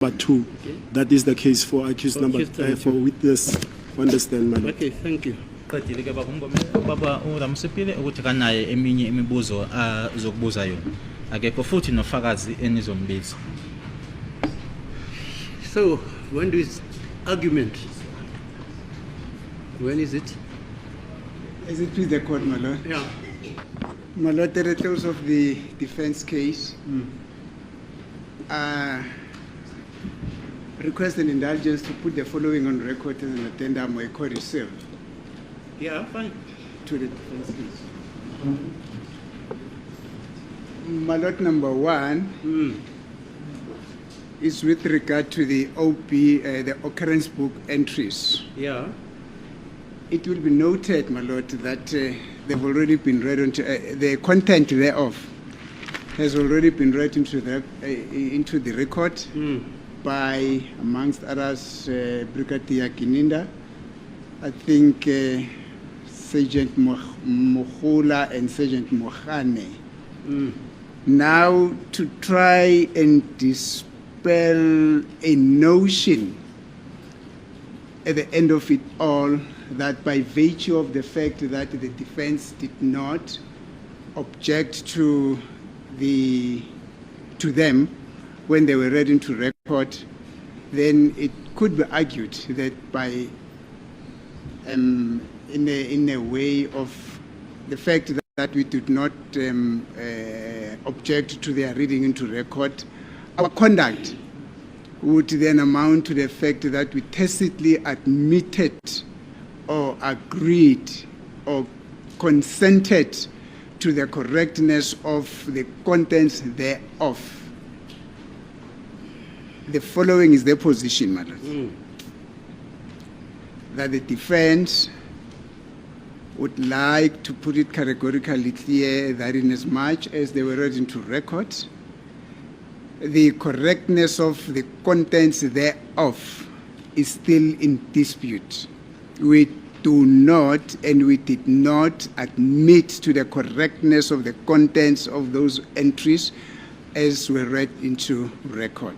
number 2. Okay. That is the case for accused number for witness. Understand, madam? Okay, thank you. Qedile ke baba uMngomeni baba uramsipile ukuthi kanaye eminye imibuzo azokubuza yona akekho futhi nofakazi enizombiza. So, when is argument? When is it? Is it with the court, my lord? Yeah. My lord, at the close of the defense case, request an indulgence to put the following on record as an addendum or a court itself Yeah, fine. to the defense case. My lord, number 1 is with regard to the OP, the occurrence book entries. Yeah. It will be noted, my lord, that they've already been read into the content thereof has already been read into the record by, amongst others, Brigadier Gininda, I think Sergeant Mohola and Sergeant Mohane. Now, to try and dispel a notion at the end of it all, that by virtue of the fact that the defense did not object to them when they were read into record, then it could be argued that by in a way of the fact that we did not object to their reading into record, our conduct would then amount to the fact that we tacitly admitted or agreed or consented to the correctness of the contents thereof. The following is their position, madam. That the defense would like to put it categorically clear that in as much as they were read into record, the correctness of the contents thereof is still in dispute. We do not and we did not admit to the correctness of the contents of those entries as were read into record.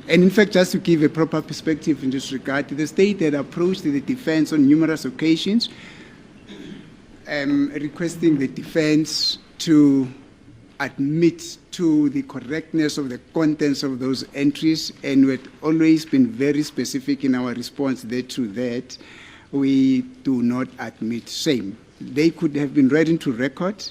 And in fact, just to give a proper perspective in this regard, the state had approached the defense on numerous occasions, requesting the defense to admit to the correctness of the contents of those entries, and we had always been very specific in our response thereto that we do not admit same. They could have been read into record.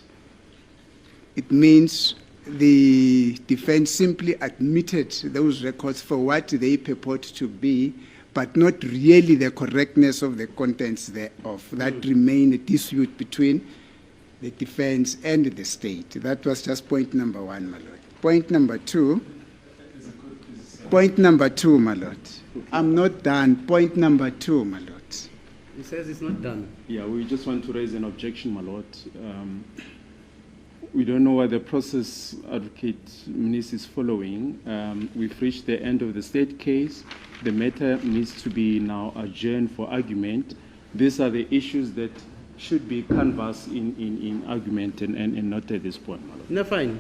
It means the defense simply admitted those records for what they purport to be, but not really the correctness of the contents thereof. That remained a dispute between the defense and the state. That was just point number 1, my lord. Point number 2, my lord. I'm not done. Point number 2, my lord. He says it's not done. Yeah, we just want to raise an objection, my lord. We don't know what the process Advocate Mnis is following. We've reached the end of the state case. The matter needs to be now adjourned for argument. These are the issues that should be canvassed in argument and not at this point, my lord. No, fine.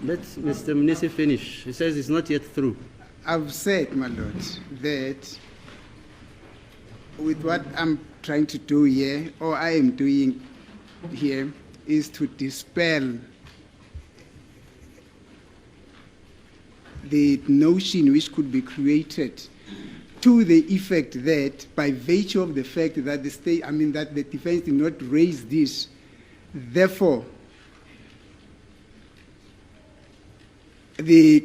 Let Mr. Mnisi finish. He says it's not yet through. I've said, my lord, that with what I'm trying to do here, or I am doing here, is to dispel the notion which could be created to the effect that by virtue of the fact that the state, that the defense did not raise this, therefore the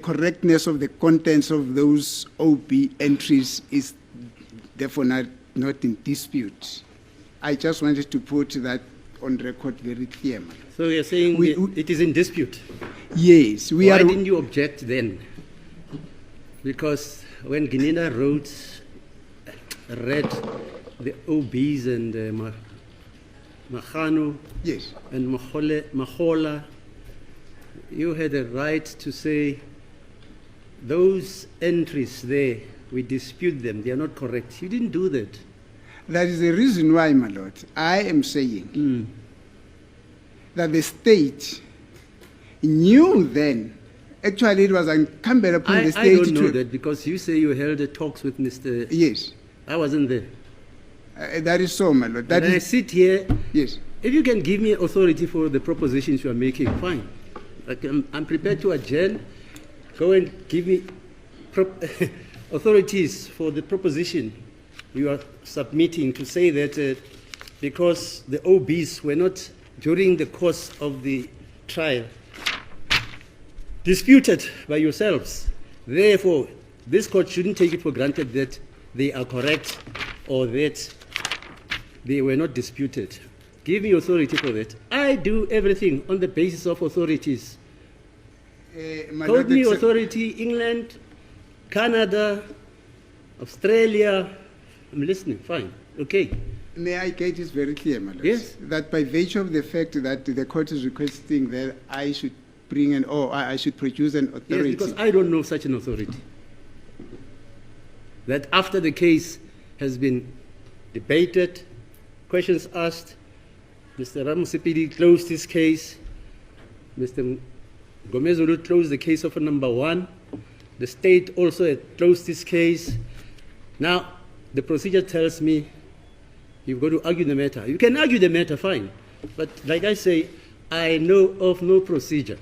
correctness of the contents of those OB entries is therefore not in dispute. I just wanted to put that on record very clear. So you're saying it is in dispute? Yes. Why didn't you object then? Because when Gininda read the OBs and Mahano yes, and Mahola, you had a right to say those entries there, we dispute them, they are not correct. You didn't do that. That is the reason why, my lord, I am saying that the state knew then Actually, it was incumbent upon the I state don't know to... that because you say you held the talks with Mr. Yes, I wasn't there. that is so, my lord. That When I is... sit here, Yes. if you can give me authority for the propositions you are making, fine. I'm prepared to adjourn. Go and give me authorities for the proposition you are submitting to say that because the OBs were not, during the course of the trial, disputed by yourselves. Therefore, this court shouldn't take it for granted that they are correct or that they were not disputed. Give me authority for that. I do everything on the basis of authorities. My Told lord, me accept- authority, England, Canada, Australia. I'm listening, fine, okay. May I get this very clear, my lord? Yes. That by virtue of the fact that the court is requesting that I should bring an, or I should produce an Yes, authority. because I don't know such an authority. That after the case has been debated, questions asked, Mr. Ramusipidi closed his case, Mr. Gomezulu closed the case of number 1, the state also had closed this case. Now, the procedure tells me you've got to argue the matter. You can argue the matter, fine. But like I say, I know of no procedure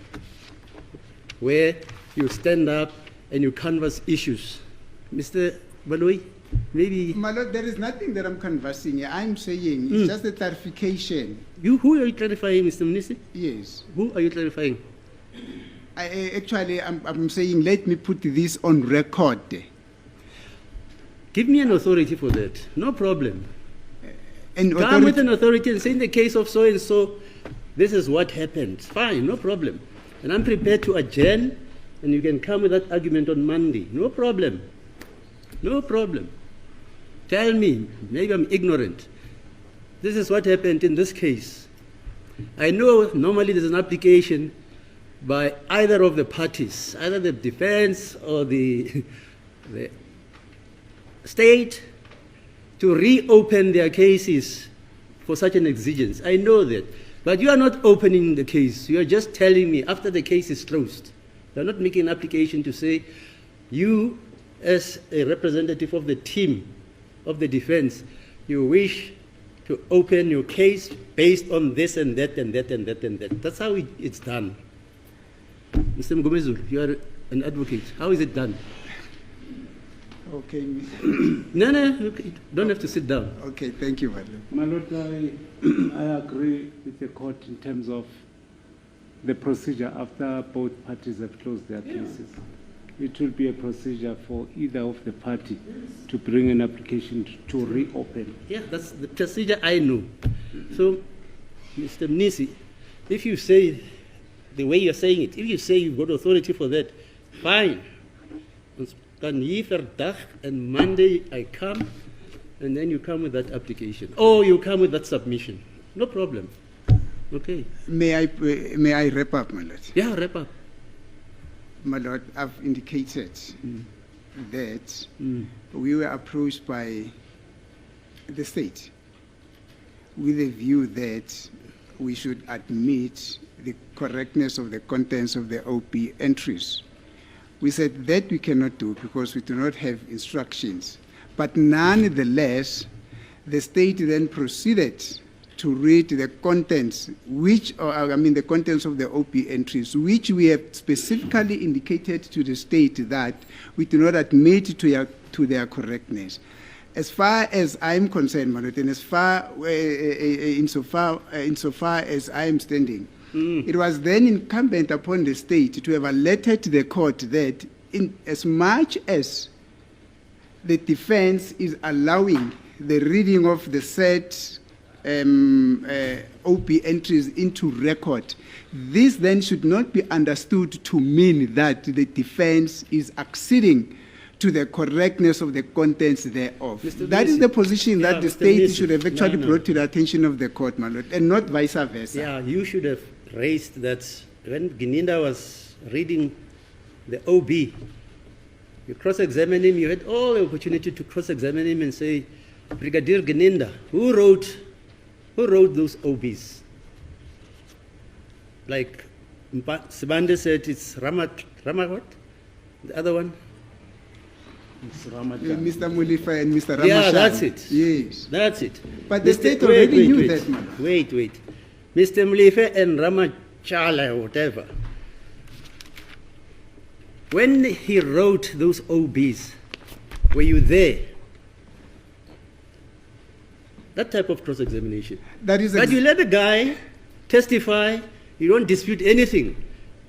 where you stand up and you canvass issues. Mr. Baloyi, maybe My lord, there is nothing that I'm conversing here. I'm saying it's just a clarification. who are you clarifying, Mr. Munisi? Yes. Who are you clarifying? I'm saying let me put this on record. Give me an authority for that. No problem. And Come with authority- an authority and say in the case of so and so, this is what happened. Fine, no problem. And I'm prepared to adjourn, and you can come with that argument on Monday. No problem. No problem. Tell me, maybe I'm ignorant. This is what happened in this case. I know normally there's an application by either of the parties, either the defense or the state, to reopen their cases for such an exigence. I know that. But you are not opening the case. You are just telling me after the case is closed. You are not making an application to say you, as a representative of the team of the defense, you wish to open your case based on this and that and that and that and that. That's how it's done. Mr. Mgomezulu, you are an advocate. How is it done? Okay. No, you don't have to sit down. Okay, thank you, madam. My Lord, I agree with the court in terms of the procedure after both parties have closed their cases. It will be a procedure for either of the party to bring an application to reopen. Yeah, that's the procedure I know. So, Mr. Mnisi, if you say the way you're saying it, if you say you've got authority for that, fine. And Monday I come, and then you come with that application. Or you come with that submission. No problem. Okay. May I wrap up, my lord? Yeah, wrap up. My lord, I've indicated that we were approached by the state with a view that we should admit the correctness of the contents of the OP entries. We said that we cannot do because we do not have instructions. But nonetheless, the state then proceeded to read the contents, the contents of the OP entries, which we have specifically indicated to the state that we do not admit to their correctness. As far as I'm concerned, Malot, and insofar as I am standing, it was then incumbent upon the state to have alerted the court that in as much as the defense is allowing the reading of the said OP entries into record, this then should not be understood to mean that the defense is acceding to the correctness of the contents thereof. Mr. That is Mnisi. the position that Yeah, the Mr. state Mnisi. should have actually No. brought to the attention of the court, my lord, and not vice versa. Yeah, you should have raised that when Gininda was reading the OB. You cross-examine him, you had all the opportunity to cross-examine him and say, Brigadier Gininda, who wrote those OBs? Like Sibande said, it's what? The other one? Mr. Mulifa and Mr. Ramachan. Yeah, that's it. Yes. That's it. But the state already knew that, man. Wait. Mr. Mlife and Ramachala or whatever. When he wrote those OBs, were you there? That type of cross-examination. That is But you let the guy testify, you don't dispute anything.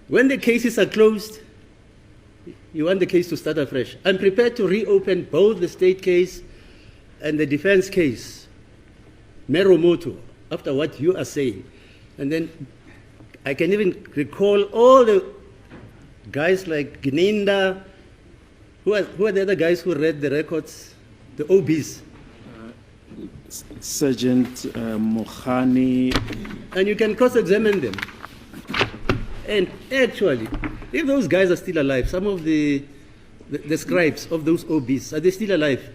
When the cases are closed, you want the case to start afresh. I'm prepared to reopen both the state case and the defense case, mero moto, after what you are saying. And then I can even recall all the guys like Gninda, who are the other guys who read the records, the OBs. Sergeant Mohani. And you can cross-examine them. And actually, if those guys are still alive, some of the scribes of those OBs, are they still alive?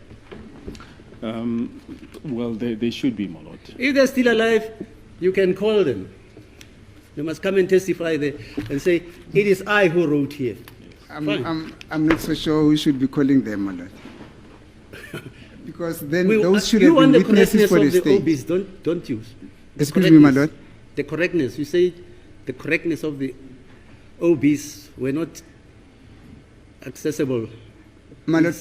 Well, they should be, my lord. If they're still alive, you can call them. You must come and testify there and say, it is I who wrote here. I'm not so sure we should be calling them, my lord. Because then those should you have been want the witnesses correctness for the of the state. OBs, don't use. Excuse me, my lord. The correctness, you say the correctness of the OBs were not accessible. My lord,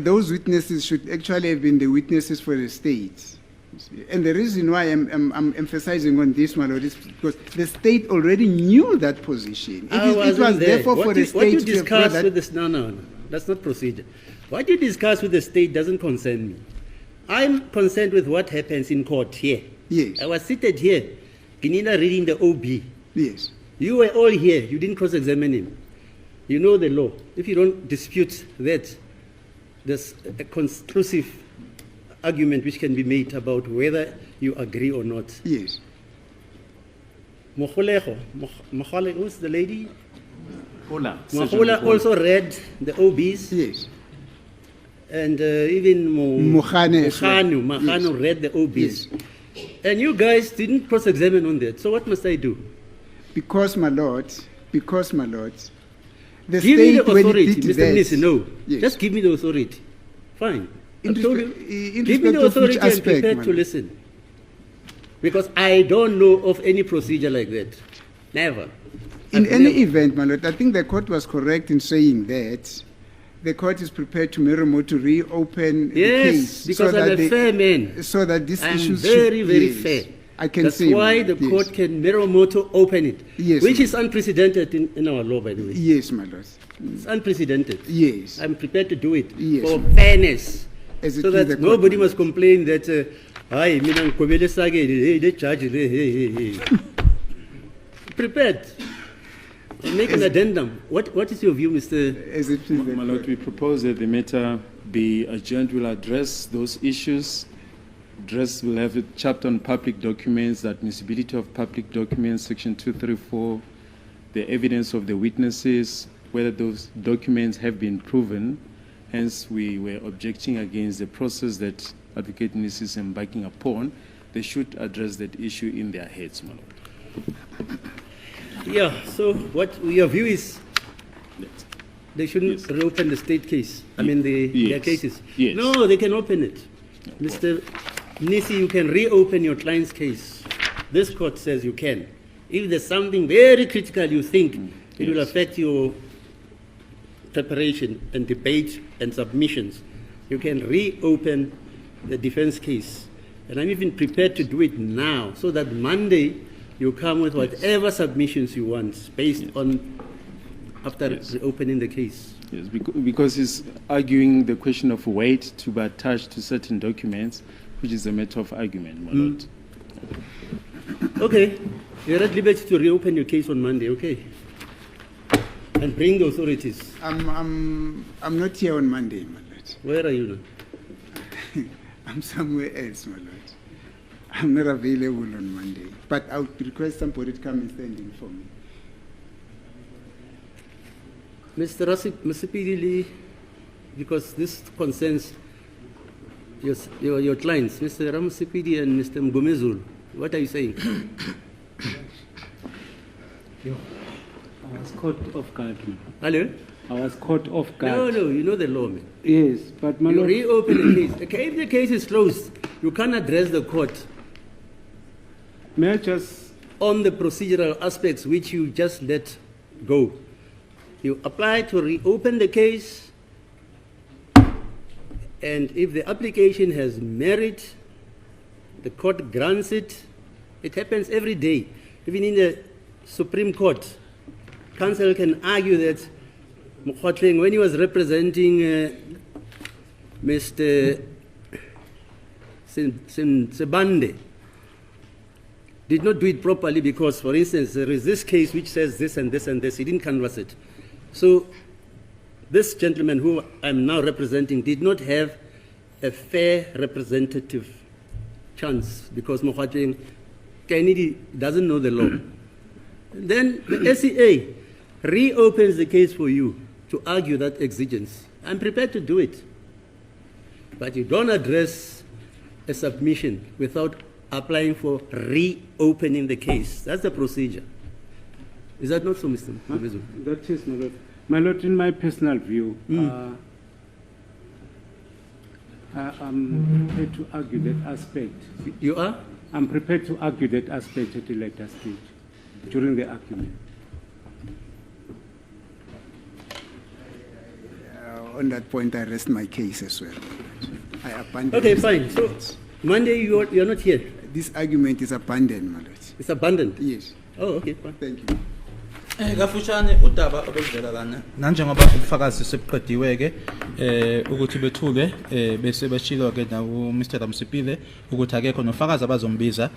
those witnesses should actually have been the witnesses for the state. And the reason why I'm emphasizing on this, my lord, is because the state already knew that position. It was there. therefore for the state what you to have discuss that. with this, no, that's not procedure. What you discuss with the state doesn't concern me. I'm concerned with what happens in court here. Yes. I was seated here, Ginina reading the OB. Yes. You were all here. You didn't cross-examine him. You know the law. If you don't dispute that, there's a conclusive argument which can be made about whether you agree or not. Yes. Mokhole, who's the lady? Hola. Mahula also read the OBs. Yes. And even Mohanu read the OBs. Yes. And you guys didn't cross-examine on that. So what must I do? Because, my lord, the Give state, me the when it authority, did Mr. that, Minister. No, Yes. just give me the authority. Fine. In I've told respect- you. in Give me the respect of which authority and aspect, prepared to madam? listen. Because I don't know of any procedure like that. Never. In I've any never- event, my lord, I think the court was correct in saying that the court is prepared to reopen the case. Yes, because I'm a fair man. So that these I'm issues very, should, very yes, fair. I can That's say, why my the lord, yes. court can Meromoto open it, Yes, which ma'am. is unprecedented in our law, by the way. Yes, my lord. It's unprecedented. Yes. I'm prepared to do it Yes, for ma'am. fairness, As it so is that the court, nobody my must complain that, "Hi, mina ngikobele sake, hey, the judge, hey." Prepared. And make an addendum. What is your view, Mr. As it is the My lord, we propose that the matter be adjourned. We'll address those issues. We'll have a chapter on public documents, the admissibility of public documents, section 234, the evidence of the witnesses, whether those documents have been proven. Hence, we were objecting against the process that Advocate Nis is embarking upon. They should address that issue in their heads, my lord. Yeah, so what your view is, they shouldn't Yes. reopen the state case. I mean, their Yes. cases. Yes. No, they can open it. Mr. Nisi, you can reopen your client's case. This court says you can. If there's something very critical you think it will Yes. affect your preparation and debate and submissions, you can reopen the defense case. And I'm even prepared to do it now, so that Monday you come with whatever submissions you want based on after Yes. reopening the case. Yes, because he's arguing the question of weight to be attached to certain documents, which is a matter of argument, my lord. Okay, you're at liberty to reopen your case on Monday, okay? And bring the authorities. I'm not here on Monday, my lord. Where are you now? I'm somewhere else, my lord. I'm not available on Monday. But I would request somebody to come and stand in for me. Mr. Masipidili, because this concerns your clients, Mr. Ramasipidi and Mr. Mgomezulu, what are you saying? I was caught off guard. Man. Hello? I was caught off No, guard. no, you know the law, man. Yes, but my You lord, reopen the case. Okay, if the case is closed, you can't address the court may I just on the procedural aspects which you just let go. You apply to reopen the case, and if the application has merit, the court grants it. It happens every day. Even in the Supreme Court, counsel can argue that Mokhotleng, when he was representing Mr. Sebande, did not do it properly because, for instance, there is this case which says this and this and this. He didn't canvass it. So this gentleman who I'm now representing did not have a fair representative chance because Mokhotleng Kennedy doesn't know the law. Then the SEA reopens the case for you to argue that exigence. I'm prepared to do it. But you don't address a submission without applying for reopening the case. That's the procedure. Is that not so, Mr. Mabezu? that is my lord. My lord, in my personal view, I'm prepared to argue that aspect. You are? I'm prepared to argue that aspect at a later stage during the argument. On that point, I rest my case as well. I abandon. Okay, fine. So Monday you're not here. This argument is abandoned, my lord. It's abandoned. Yes. Oh, okay, fine. Thank you. Kafushane udaba obuvela lana nanjengoba ubufakazi sekuqediwe ke ukuthi bethulwe bese beshilo ke na uMr Ramsipile ukuthi akekho nofakazi abazombiza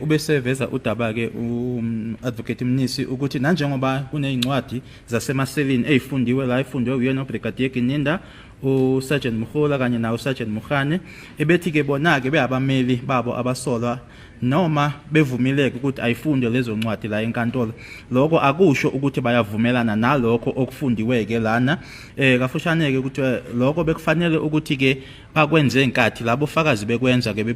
ubese veza udaba ke uadvocate Mnisi ukuthi nanjengoba kunezincwadi zasemaselini ezifundiwe la ifundwe uyena uBrigadier Kininda uSergeant Mkhola kanye na uSergeant Mukhane ebethi ke bona ke beabameli babo abasolwa noma bevumileke ukuthi ayifunde lezo ncwadi la enkantolo lokho akusho ukuthi bayavumelana nalokho okufundiwe ke lana kafushane ke ukuthi lokho bekufanele ukuthi ke bakwenze enkathi labo fakazi bekwenza ke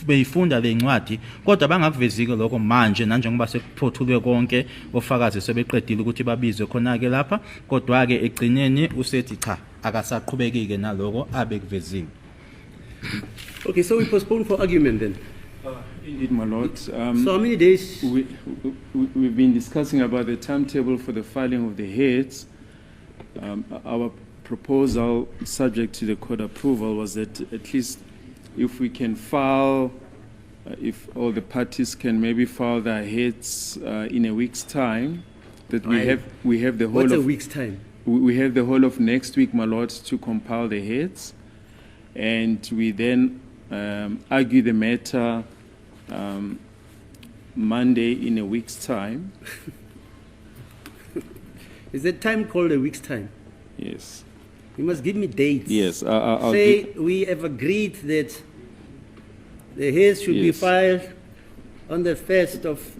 beyifunda le ncwadi kodwa bangakuvezike lokho manje nanjengoba sekuphothulwe konke ofakazi sebeqedile ukuthi babizwe khona ke lapha kodwa ke egcineni usethi cha akasaqhubekike naloko abekuvezile. Okay, so we postpone for argument then. Indeed, my lord. So how many days? We've been discussing about the timetable for the filing of the heads. Our proposal, subject to the court approval, was that at least if we can file, if all the parties can maybe file their heads in a week's time, that we have the whole What's of a week's time? we have the whole of next week, my lord, to compile the heads, and we then argue the matter Monday in a week's time. Is that time called a week's time? Yes. You must give me dates. Yes. I'll Say we have agreed that the heads should be Yes. filed on the 1st of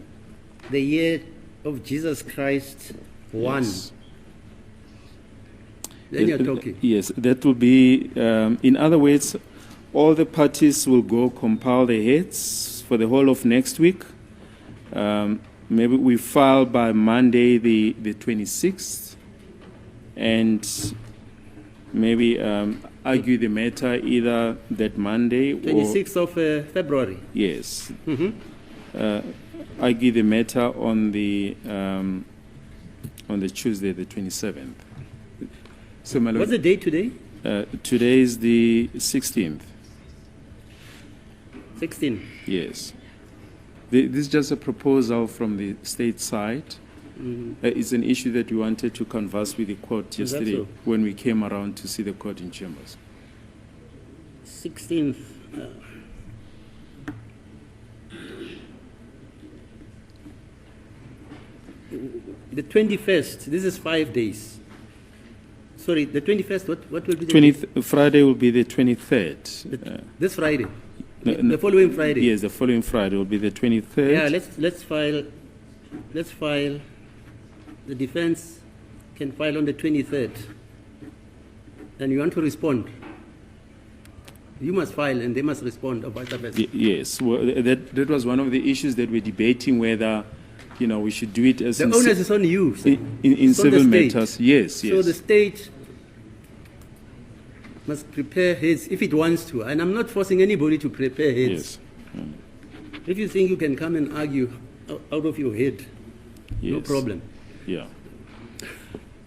the year of Jesus Christ 1. Yes. Then you're talking. Yes, that will be, in other words, all the parties will go compile the heads for the whole of next week. Maybe we file by Monday the 26th, and maybe argue the matter either that Monday 26th of February. Yes. Mm-hmm. Argue the matter on the Tuesday, the 27th. So, my lord, What's the date today? today is the 16th. 16. Yes. This is just a proposal from the state side. It's an issue that we wanted to converse with the court Is that yesterday so? when we came around to see the court in chambers. 16th. The 21st. This is 5 days. Sorry, the 21st. What will be the date? Friday will be the 23rd. This Friday. No, The following Friday. Yes, the following Friday will be the 23rd. Yeah, let's file. Let's file. The defense can file on the 23rd. And you want to respond. You must file and they must respond or vice versa. Yes, well, that was one of the issues that we're debating, whether you know, we should do it as The in, onus is on you. sir. in It's on the civil state. matters. Yes, So yes. the state must prepare heads if it wants to. And I'm not forcing anybody to prepare heads. Yes. If you think you can come and argue out of your head, no Yes. problem. Yeah.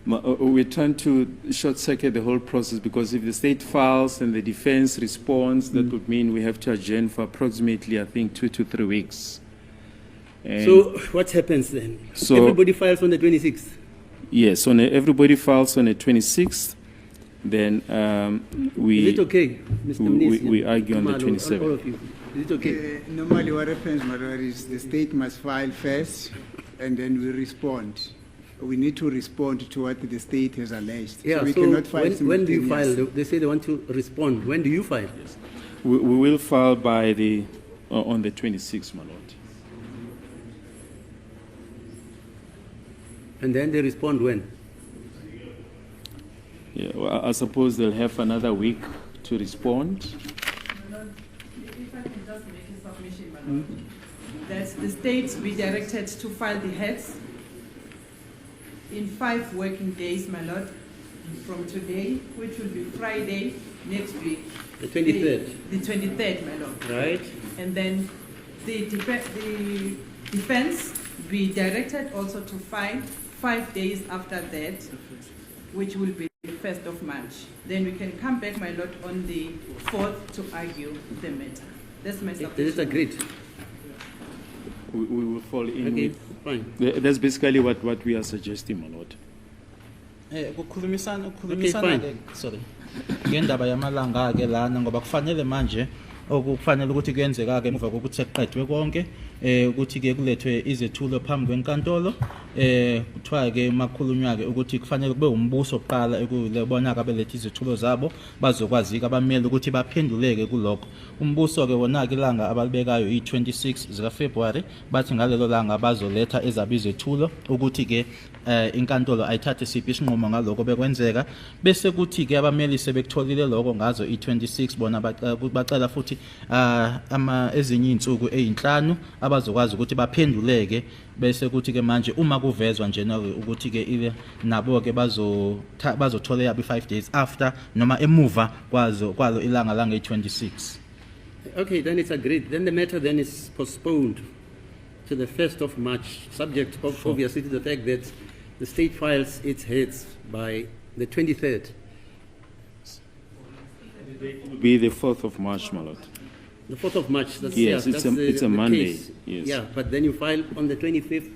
We're trying to short circuit the whole process, because if the state files and the defense responds, that would mean we have to adjourn for approximately, I think, 2 to 3 weeks. And So what happens then? So- Everybody files on the 26th. yes, everybody files on the 26th, then Is it okay, Mr. Mnisi? we argue on the Khumalo, 27th. all of you. Is it okay? Normally what happens, my lord, is the state must file first and then we respond. We need to respond to what the state has alleged. Yeah, so we so cannot file when do you file? simultaneous. They say they want to respond. When do you file? We will file by the on the 26th, my lord. And then they respond when? Yeah, well, I suppose they'll have another week to respond. If I can just make a submission, my lord, that the state be directed to file the heads in 5 working days, my lord, from today, which will be Friday next week. The 23rd. The 23rd, my lord. Right? And then the defense be directed also to file 5 days after that, which will be the 1st of March. Then we can come back, my lord, on the 4th to argue the matter. That's my Is it submission. agreed? We will fall in Okay, with. fine. That's basically what we are suggesting, my lord. Ukukhulumisana fine. ke sorry ngendaba yamalanga ke lana ngoba kufanele manje okufanele ukuthi kuyenzeka ke emva kokuthi seqedwe konke ukuthi ke kulethwe izethulo phambi kwenkantolo kuthiwa ke makhulunywa ke ukuthi kufanele kube umbuso oqala ekulebona ka belethe izethulo zabo bazokwazi ke abameli ukuthi baphenduleke kulokho umbuso ke wona ke ilanga abalibekayo i26 zika February bathi ngalelo langa bazoletha ezabi izethulo ukuthi ke inkantolo ayithathe siphi isinqumo ngaloko bekwenzeka bese kuthi ke abameli sebekutholile lokho ngazo i26 bona bacela futhi ezinye insuku ezinthlanu abazokwazi ukuthi baphenduleke bese kuthi ke manje uma kuvezwa njena ukuthi ke ile nabo ke bazothola yabi 5 days after noma emuva kwalo ilanga langa i26. Okay, then it's agreed. Then the matter then is postponed to the 1st of March, subject of obviously to the fact that the state files its heads by the 23rd. It will be the 4th of March, my lord. The 4th of March. That's, Yes, yeah, it's that's a the Monday, case. yes. Yeah, but then you file on the 25th.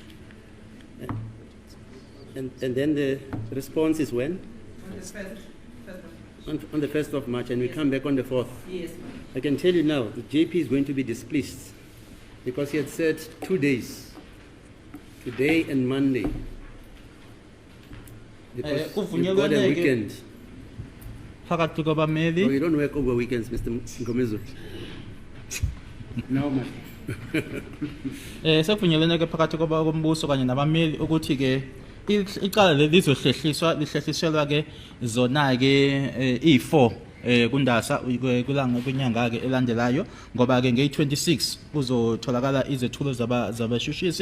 And then the response is when? On the 1st of March. On the 1st of March, and we come back on the 4th. Yes, ma'am. I can tell you now, the JP is going to be displeased because he had said 2 days, today and Monday. Because you've got a weekend. Phakathi No, kwabameli you don't work over weekends, Mr. Ngomezo. No, man. sekuvunyelene ke phakathi kombuso kanye nabameli ukuthi ke icala lizohlehliswa ke zona ke i4 kundasa kulanga kwinyanga ke elandelayo ngoba ke nge26 kuzotholakala izethulo zabashushisi